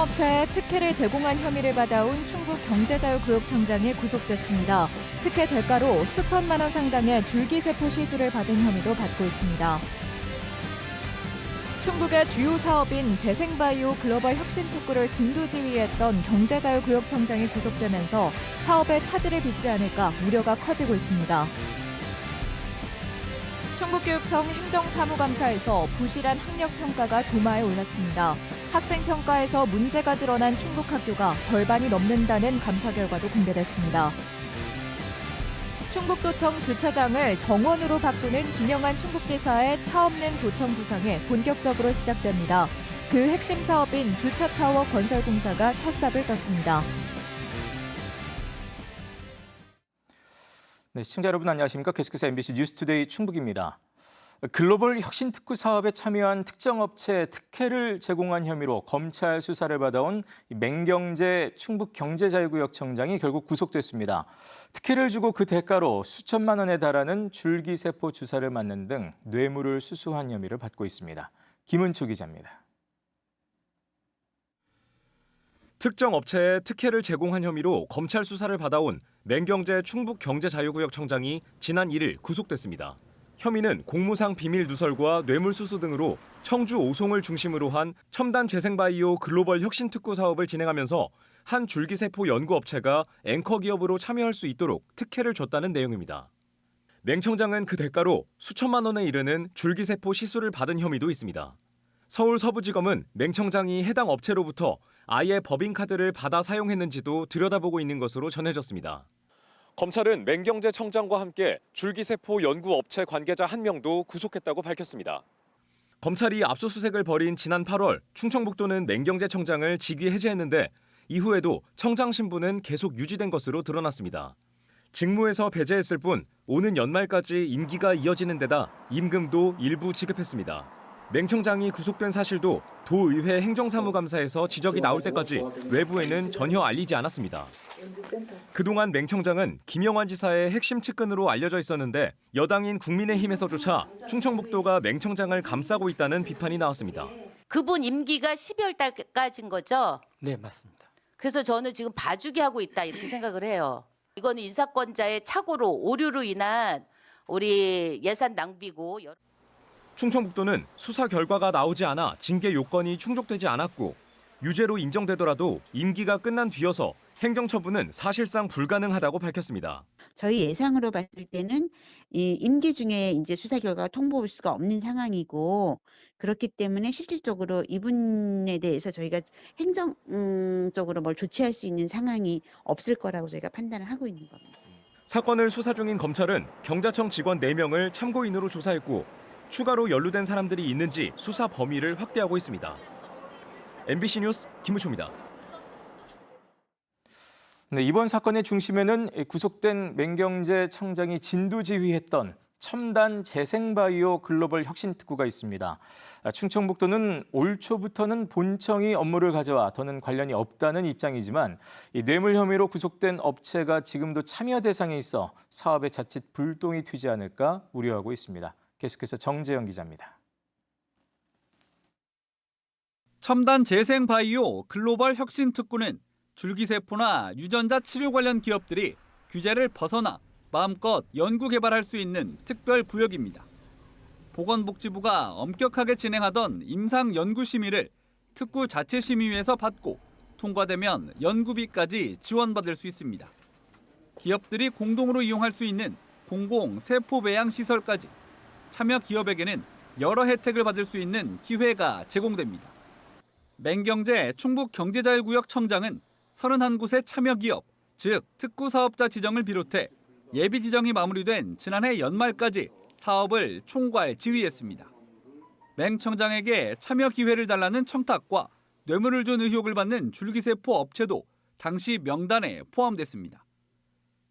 특정업체에 특혜를 제공한 혐의를 받아온 충북 경제자유구역청장이 구속됐습니다. 특혜 대가로 수천만 원 상당의 줄기세포 시술을 받은 혐의도 받고 있습니다. 충북의 주요 사업인 재생바이오 글로벌 혁신특구를 진두지휘했던 경제자유구역청장이 구속되면서 사업에 차질을 빚지 않을까 우려가 커지고 있습니다. 충북교육청 행정사무감사에서 부실한 학력평가가 도마에 올랐습니다. 학생평가에서 문제가 드러난 충북학교가 절반이 넘는다는 감사 결과도 공개됐습니다. 충북도청 주차장을 정원으로 바꾸는 김영한 충북지사의 차없는 도청 구상이 본격적으로 시작됩니다. 그 핵심 사업인 주차타워 건설 공사가 첫 삽을 떴습니다. 네, 시청자 여러분 안녕하십니까? 계속해서 MBC 뉴스투데이 충북입니다. 글로벌 혁신특구 사업에 참여한 특정 업체에 특혜를 제공한 혐의로 검찰 수사를 받아온 맹경재 충북경제자유구역청장이 결국 구속됐습니다. 특혜를 주고 그 대가로 수천만 원에 달하는 줄기세포 주사를 맞는 등 뇌물을 수수한 혐의를 받고 있습니다. 김은초 기자입니다. 특정 업체에 특혜를 제공한 혐의로 검찰 수사를 받아온 맹경재 충북경제자유구역청장이 지난 1일 구속됐습니다. 혐의는 공무상 비밀 누설과 뇌물수수 등으로 청주 오송을 중심으로 한 첨단 재생바이오 글로벌 혁신특구 사업을 진행하면서 한 줄기세포 연구업체가 앵커 기업으로 참여할 수 있도록 특혜를 줬다는 내용입니다. 맹 청장은 그 대가로 수천만 원에 이르는 줄기세포 시술을 받은 혐의도 있습니다. 서울 서부지검은 맹 청장이 해당 업체로부터 아예 법인카드를 받아 사용했는지도 들여다보고 있는 것으로 전해졌습니다. 검찰은 맹경재 청장과 함께 줄기세포 연구업체 관계자 1명도 구속했다고 밝혔습니다. 검찰이 압수수색을 벌인 지난 8월 충청북도는 맹경재 청장을 직위 해제했는데 이후에도 청장 신분은 계속 유지된 것으로 드러났습니다. 직무에서 배제했을 뿐 오는 연말까지 임기가 이어지는 데다 임금도 일부 지급했습니다. 맹 청장이 구속된 사실도 도의회 행정사무감사에서 지적이 나올 때까지 외부에는 전혀 알리지 않았습니다. 그동안 맹 청장은 김영환 지사의 핵심 측근으로 알려져 있었는데 여당인 국민의힘에서조차 충청북도가 맹 청장을 감싸고 있다는 비판이 나왔습니다. 그분 임기가 12월 달까지인 거죠? 네, 맞습니다. 그래서 저는 지금 봐주기 하고 있다 이렇게 생각을 해요. 이거는 인사권자의 착오로 오류로 인한 우리 예산 낭비고. 충청북도는 수사 결과가 나오지 않아 징계 요건이 충족되지 않았고 유죄로 인정되더라도 임기가 끝난 뒤여서 행정처분은 사실상 불가능하다고 밝혔습니다. 저희 예상으로 봤을 때는 이 임기 중에 이제 수사 결과가 통보할 수가 없는 상황이고 그렇기 때문에 실질적으로 이분에 대해서 저희가 행정적으로 뭘 조치할 수 있는 상황이 없을 거라고 저희가 판단을 하고 있는 겁니다. 사건을 수사 중인 검찰은 경자청 직원 4명을 참고인으로 조사했고 추가로 연루된 사람들이 있는지 수사 범위를 확대하고 있습니다. MBC 뉴스 김우초입니다. 네, 이번 사건의 중심에는 구속된 맹경재 청장이 진두지휘했던 첨단 재생바이오 글로벌 혁신특구가 있습니다. 충청북도는 올 초부터는 본청이 업무를 가져와 더는 관련이 없다는 입장이지만 이 뇌물 혐의로 구속된 업체가 지금도 참여 대상에 있어 사업에 자칫 불똥이 튀지 않을까 우려하고 있습니다. 계속해서 정재영 기자입니다. 첨단 재생바이오 글로벌 혁신특구는 줄기세포나 유전자 치료 관련 기업들이 규제를 벗어나 마음껏 연구 개발할 수 있는 특별 구역입니다. 보건복지부가 엄격하게 진행하던 임상 연구 심의를 특구 자체 심의위에서 받고 통과되면 연구비까지 지원받을 수 있습니다. 기업들이 공동으로 이용할 수 있는 공공 세포 배양 시설까지 참여 기업에게는 여러 혜택을 받을 수 있는 기회가 제공됩니다. 맹경재 충북경제자유구역청장은 31곳의 참여 기업, 즉 특구 사업자 지정을 비롯해 예비 지정이 마무리된 지난해 연말까지 사업을 총괄 지휘했습니다. 맹 청장에게 참여 기회를 달라는 청탁과 뇌물을 준 의혹을 받는 줄기세포 업체도 당시 명단에 포함됐습니다.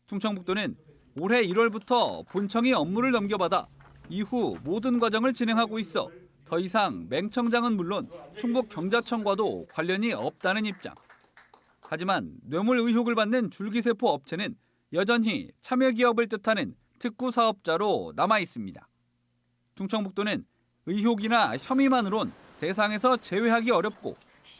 충청북도는 올해 1월부터 본청이 업무를 넘겨받아 이후 모든 과정을 진행하고 있어 더 이상 맹 청장은 물론 충북경자청과도 관련이 없다는 입장. 하지만 뇌물 의혹을 받는 줄기세포 업체는 여전히 참여 기업을 뜻하는 특구 사업자로 남아 있습니다. 충청북도는 의혹이나 혐의만으론 대상에서 제외하기 어렵고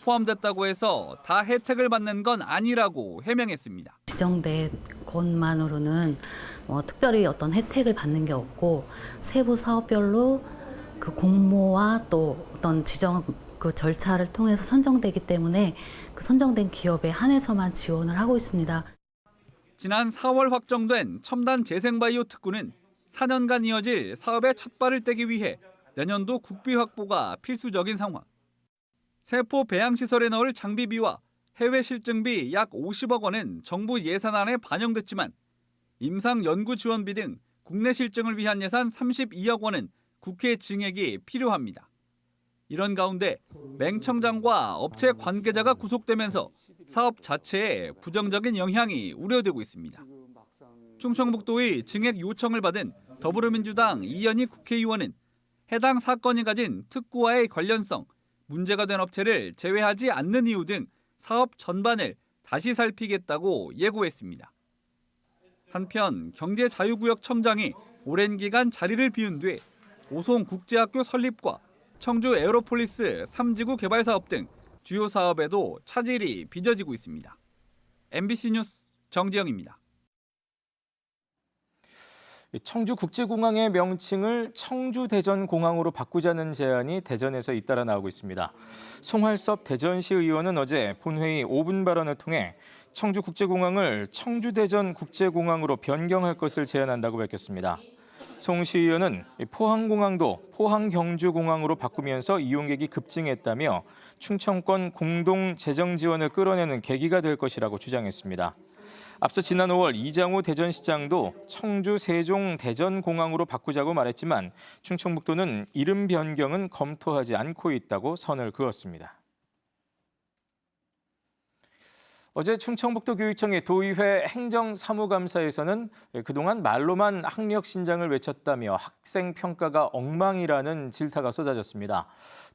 포함됐다고 해서 다 혜택을 받는 건 아니라고 해명했습니다. 지정된 곳만으로는 특별히 어떤 혜택을 받는 게 없고 세부 사업별로 그 공모와 또 어떤 지정 그 절차를 통해서 선정되기 때문에 그 선정된 기업에 한해서만 지원을 하고 있습니다. 지난 4월 확정된 첨단 재생바이오 특구는 4년간 이어질 사업의 첫 발을 떼기 위해 내년도 국비 확보가 필수적인 상황. 세포 배양시설에 넣을 장비비와 해외 실증비 약 50억 원은 정부 예산안에 반영됐지만 임상 연구 지원비 등 국내 실증을 위한 예산 32억 원은 국회 증액이 필요합니다. 이런 가운데 맹 청장과 업체 관계자가 구속되면서 사업 자체에 부정적인 영향이 우려되고 있습니다. 충청북도의 증액 요청을 받은 더불어민주당 이현희 국회의원은 해당 사건이 가진 특구와의 관련성, 문제가 된 업체를 제외하지 않는 이유 등 사업 전반을 다시 살피겠다고 예고했습니다. 한편 경제자유구역청장이 오랜 기간 자리를 비운 뒤 오송국제학교 설립과 청주 에어로폴리스 3지구 개발 사업 등 주요 사업에도 차질이 빚어지고 있습니다. MBC 뉴스 정지영입니다. 청주국제공항의 명칭을 청주대전공항으로 바꾸자는 제안이 대전에서 잇따라 나오고 있습니다. 송할섭 대전시 의원은 어제 본회의 5분 발언을 통해 청주국제공항을 청주대전국제공항으로 변경할 것을 제안한다고 밝혔습니다. 송 시의원은 포항공항도 포항경주공항으로 바꾸면서 이용객이 급증했다며 충청권 공동 재정 지원을 끌어내는 계기가 될 것이라고 주장했습니다. 앞서 지난 5월 이장우 대전시장도 청주 세종 대전공항으로 바꾸자고 말했지만 충청북도는 이름 변경은 검토하지 않고 있다고 선을 그었습니다. 어제 충청북도 교육청의 도의회 행정사무감사에서는 그동안 말로만 학력 신장을 외쳤다며 학생 평가가 엉망이라는 질타가 쏟아졌습니다.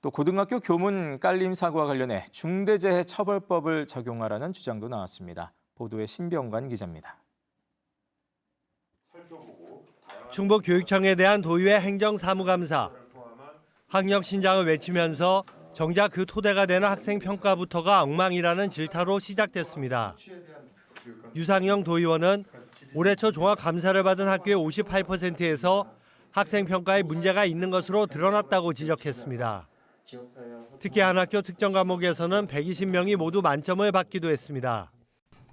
또 고등학교 교문 깔림 사고와 관련해 중대재해처벌법을 적용하라는 주장도 나왔습니다. 보도에 신병관 기자입니다. 충북교육청에 대한 도의회 행정사무감사. 학력 신장을 외치면서 정작 그 토대가 되는 학생 평가부터가 엉망이라는 질타로 시작됐습니다. 유상영 도의원은 올해 초 종합감사를 받은 학교의 58%에서 학생 평가에 문제가 있는 것으로 드러났다고 지적했습니다. 특히 한 학교 특정 과목에서는 120명이 모두 만점을 받기도 했습니다.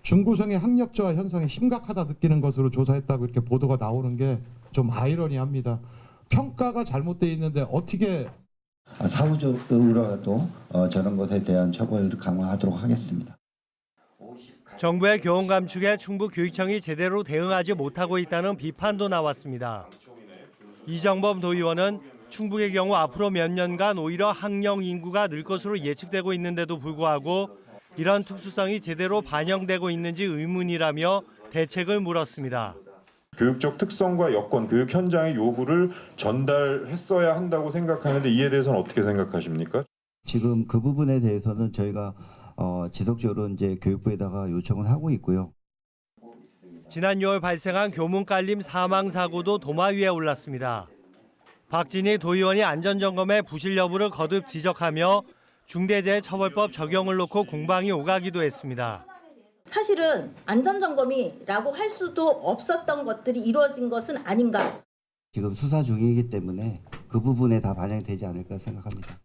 중고생의 학력 저하 현상이 심각하다 느끼는 것으로 조사했다고 이렇게 보도가 나오는 게 좀 아이러니합니다. 평가가 잘못되어 있는데 어떻게 사후적으로라도 저런 것에 대한 처벌을 강화하도록 하겠습니다. 정부의 교원 감축에 충북교육청이 제대로 대응하지 못하고 있다는 비판도 나왔습니다. 이정범 도의원은 충북의 경우 앞으로 몇 년간 오히려 학령 인구가 늘 것으로 예측되고 있는데도 불구하고 이런 특수성이 제대로 반영되고 있는지 의문이라며 대책을 물었습니다. 교육적 특성과 여건, 교육 현장의 요구를 전달했어야 한다고 생각하는데 이에 대해서는 어떻게 생각하십니까? 지금 그 부분에 대해서는 저희가 지속적으로 이제 교육부에다가 요청을 하고 있고요. 지난 6월 발생한 교문 깔림 사망 사고도 도마 위에 올랐습니다. 박진희 도의원이 안전점검의 부실 여부를 거듭 지적하며 중대재해처벌법 적용을 놓고 공방이 오가기도 했습니다. 사실은 안전점검이라고 할 수도 없었던 것들이 이루어진 것은 아닌가. 지금 수사 중이기 때문에 그 부분에 다 반영이 되지 않을까 생각합니다.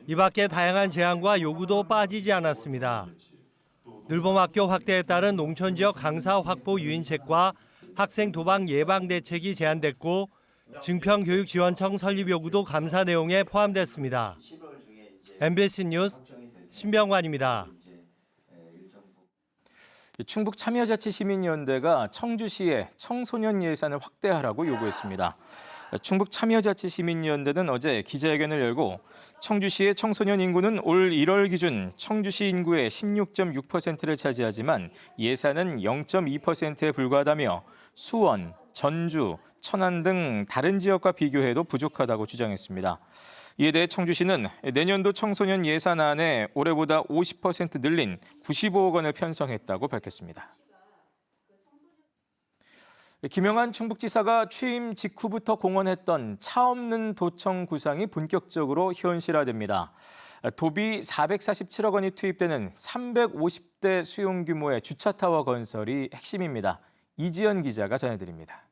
이 밖에 다양한 제안과 요구도 빠지지 않았습니다. 늘봄학교 확대에 따른 농촌지역 강사 확보 유인책과 학생 도박 예방 대책이 제안됐고 증평교육지원청 설립 요구도 감사 내용에 포함됐습니다. MBC 뉴스 신병관입니다. 충북참여자치시민연대가 청주시의 청소년 예산을 확대하라고 요구했습니다. 충북참여자치시민연대는 어제 기자회견을 열고 청주시의 청소년 인구는 올 1월 기준 청주시 인구의 16.6%를 차지하지만 예산은 0.2%에 불과하다며 수원, 전주, 천안 등 다른 지역과 비교해도 부족하다고 주장했습니다. 이에 대해 청주시는 내년도 청소년 예산안에 올해보다 50% 늘린 95억 원을 편성했다고 밝혔습니다. 김영한 충북지사가 취임 직후부터 공언했던 차 없는 도청 구상이 본격적으로 현실화됩니다. 도비 447억 원이 투입되는 350대 수용 규모의 주차타워 건설이 핵심입니다. 이지연 기자가 전해드립니다.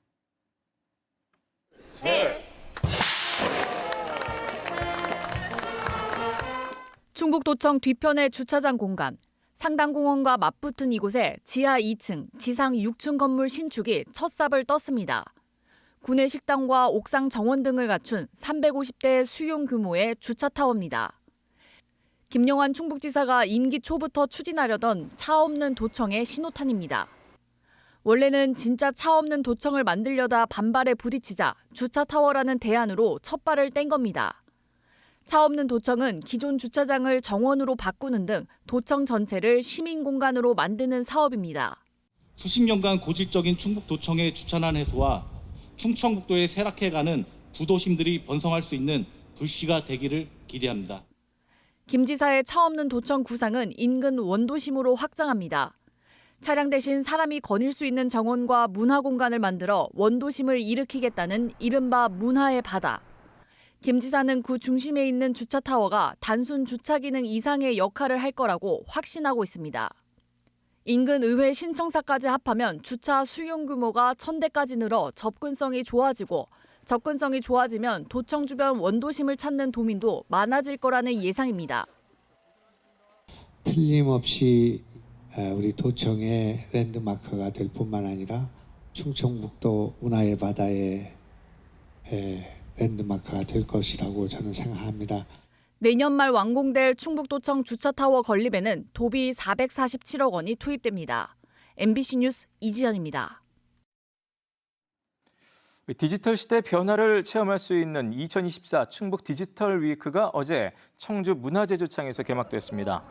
충북도청 뒤편의 주차장 공간. 상당공원과 맞붙은 이곳에 지하 2층, 지상 6층 건물 신축이 첫 삽을 떴습니다. 구내 식당과 옥상 정원 등을 갖춘 350대 수용 규모의 주차타워입니다. 김영환 충북지사가 임기 초부터 추진하려던 차 없는 도청의 신호탄입니다. 원래는 진짜 차 없는 도청을 만들려다 반발에 부딪히자 주차타워라는 대안으로 첫 발을 뗀 겁니다. 차 없는 도청은 기존 주차장을 정원으로 바꾸는 등 도청 전체를 시민 공간으로 만드는 사업입니다. 수십 년간 고질적인 충북도청의 주차난 해소와 충청북도의 쇠락해가는 부도심들이 번성할 수 있는 불씨가 되기를 기대합니다. 김 지사의 차 없는 도청 구상은 인근 원도심으로 확장합니다. 차량 대신 사람이 거닐 수 있는 정원과 문화 공간을 만들어 원도심을 일으키겠다는 이른바 문화의 바다. 김 지사는 구 중심에 있는 주차타워가 단순 주차 기능 이상의 역할을 할 거라고 확신하고 있습니다. 인근 의회 신청사까지 합하면 주차 수용 규모가 1,000대까지 늘어 접근성이 좋아지고 접근성이 좋아지면 도청 주변 원도심을 찾는 도민도 많아질 거라는 예상입니다. 틀림없이 우리 도청의 랜드마크가 될 뿐만 아니라 충청북도 문화의 바다의 랜드마크가 될 것이라고 저는 생각합니다. 내년 말 완공될 충북도청 주차타워 건립에는 도비 447억 원이 투입됩니다. MBC 뉴스 이지연입니다. 디지털 시대 변화를 체험할 수 있는 2024 충북 디지털 위크가 어제 청주 문화제주창에서 개막됐습니다.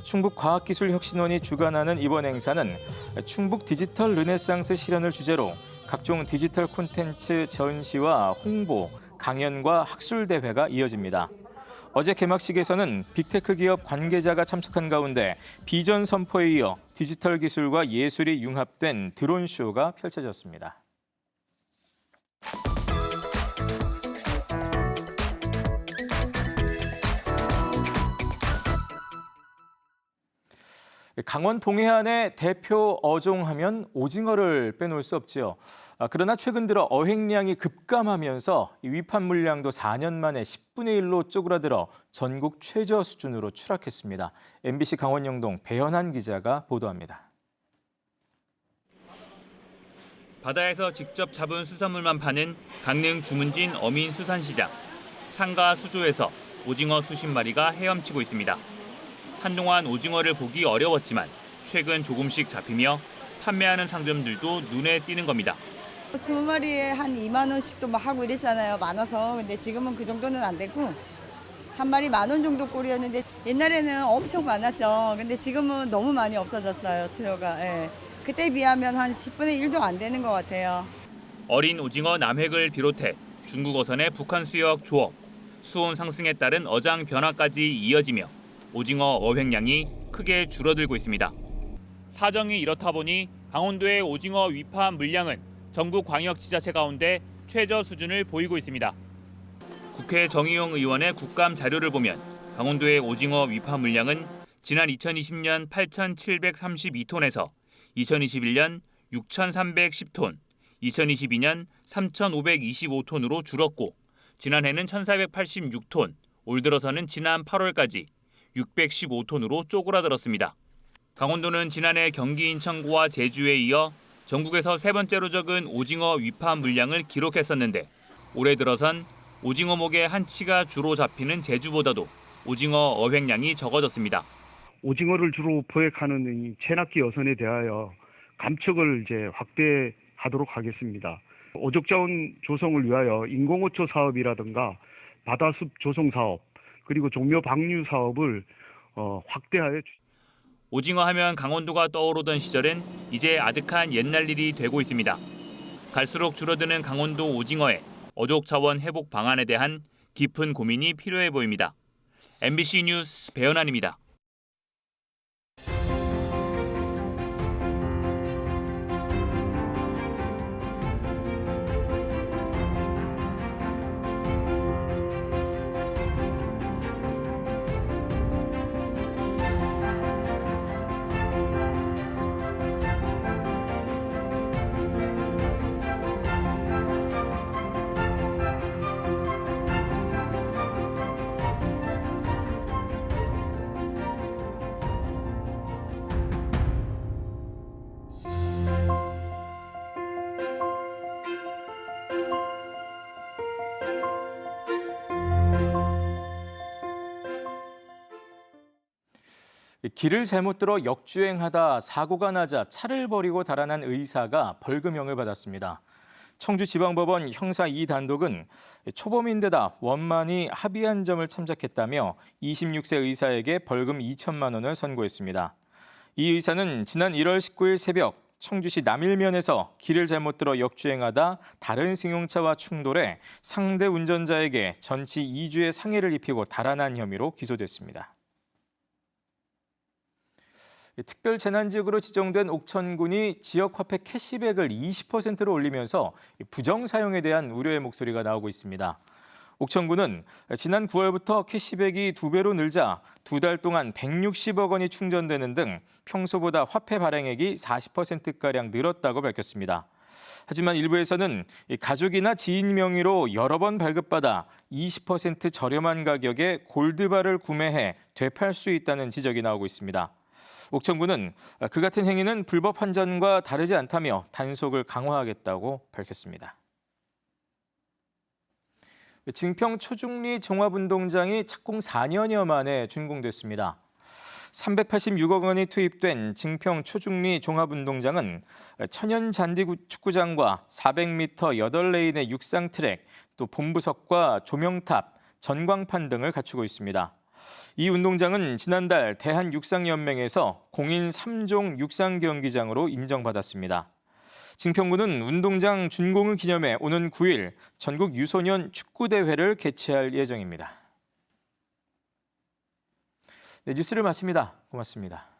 충북과학기술혁신원이 주관하는 이번 행사는 충북 디지털 르네상스 실현을 주제로 각종 디지털 콘텐츠 전시와 홍보, 강연과 학술대회가 이어집니다. 어제 개막식에서는 빅테크 기업 관계자가 참석한 가운데 비전 선포에 이어 디지털 기술과 예술이 융합된 드론쇼가 펼쳐졌습니다. 강원 동해안의 대표 어종하면 오징어를 빼놓을 수 없지요. 그러나 최근 들어 어획량이 급감하면서 위판 물량도 4년 만에 10분의 1로 쪼그라들어 전국 최저 수준으로 추락했습니다. MBC 강원 영동 배현한 기자가 보도합니다. 바다에서 직접 잡은 수산물만 파는 강릉 주문진 어민수산시장. 상가 수조에서 오징어 수십 마리가 헤엄치고 있습니다. 한동안 오징어를 보기 어려웠지만 최근 조금씩 잡히며 판매하는 상점들도 눈에 띄는 겁니다. 20마리에 한 2만 원씩도 막 하고 이랬잖아요. 많아서. 근데 지금은 그 정도는 안 되고 한 마리 10,000원 정도 꼴이었는데 옛날에는 엄청 많았죠. 근데 지금은 너무 많이 없어졌어요, 수요가. 예. 그때에 비하면 한 10분의 1도 안 되는 것 같아요. 어린 오징어 남획을 비롯해 중국 어선의 북한 수역 조업, 수온 상승에 따른 어장 변화까지 이어지며 오징어 어획량이 크게 줄어들고 있습니다. 사정이 이렇다 보니 강원도의 오징어 위판 물량은 전국 광역지자체 가운데 최저 수준을 보이고 있습니다. 국회 정의용 의원의 국감 자료를 보면 강원도의 오징어 위판 물량은 지난 2020년 8,732톤에서 2021년 6,310톤, 2022년 3,525톤으로 줄었고 지난해는 1,486톤, 올 들어서는 지난 8월까지 615톤으로 쪼그라들었습니다. 강원도는 지난해 경기 인천고와 제주에 이어 전국에서 세 번째로 적은 오징어 위판 물량을 기록했었는데 올해 들어선 오징어목의 한치가 주로 잡히는 제주보다도 오징어 어획량이 적어졌습니다. 오징어를 주로 포획하는 이 체납기 어선에 대하여 감척을 확대하도록 하겠습니다. 어족자원 조성을 위하여 인공어초 사업이라든가 바다숲 조성 사업 그리고 종묘 방류 사업을 확대하여 오징어 하면 강원도가 떠오르던 시절은 이제 아득한 옛날 일이 되고 있습니다. 갈수록 줄어드는 강원도 오징어의 어족 자원 회복 방안에 대한 깊은 고민이 필요해 보입니다. MBC 뉴스 배현환입니다. 길을 잘못 들어 역주행하다 사고가 나자 차를 버리고 달아난 의사가 벌금형을 받았습니다. 청주지방법원 형사 2단독은 초범인데다 원만히 합의한 점을 참작했다며 26세 의사에게 벌금 2천만 원을 선고했습니다. 이 의사는 지난 1월 19일 새벽 청주시 남일면에서 길을 잘못 들어 역주행하다 다른 승용차와 충돌해 상대 운전자에게 전치 2주의 상해를 입히고 달아난 혐의로 기소됐습니다. 특별재난지역으로 지정된 옥천군이 지역화폐 캐시백을 20%로 올리면서 부정 사용에 대한 우려의 목소리가 나오고 있습니다. 옥천군은 지난 9월부터 캐시백이 2배로 늘자 2달 동안 160억 원이 충전되는 등 평소보다 화폐 발행액이 40%가량 늘었다고 밝혔습니다. 하지만 일부에서는 가족이나 지인 명의로 여러 번 발급받아 20% 저렴한 가격에 골드바를 구매해 되팔 수 있다는 지적이 나오고 있습니다. 옥천군은 그 같은 행위는 불법 환전과 다르지 않다며 단속을 강화하겠다고 밝혔습니다. 증평 초중리 종합운동장이 착공 4년여 만에 준공됐습니다. 386억 원이 투입된 증평 초중리 종합운동장은 천연 잔디 축구장과 400m 8레인의 육상 트랙, 또 본부석과 조명탑, 전광판 등을 갖추고 있습니다. 이 운동장은 지난달 대한육상연맹에서 공인 3종 육상경기장으로 인정받았습니다. 증평구는 운동장 준공을 기념해 오는 9일 전국 유소년 축구대회를 개최할 예정입니다. 네, 뉴스를 마칩니다. 고맙습니다.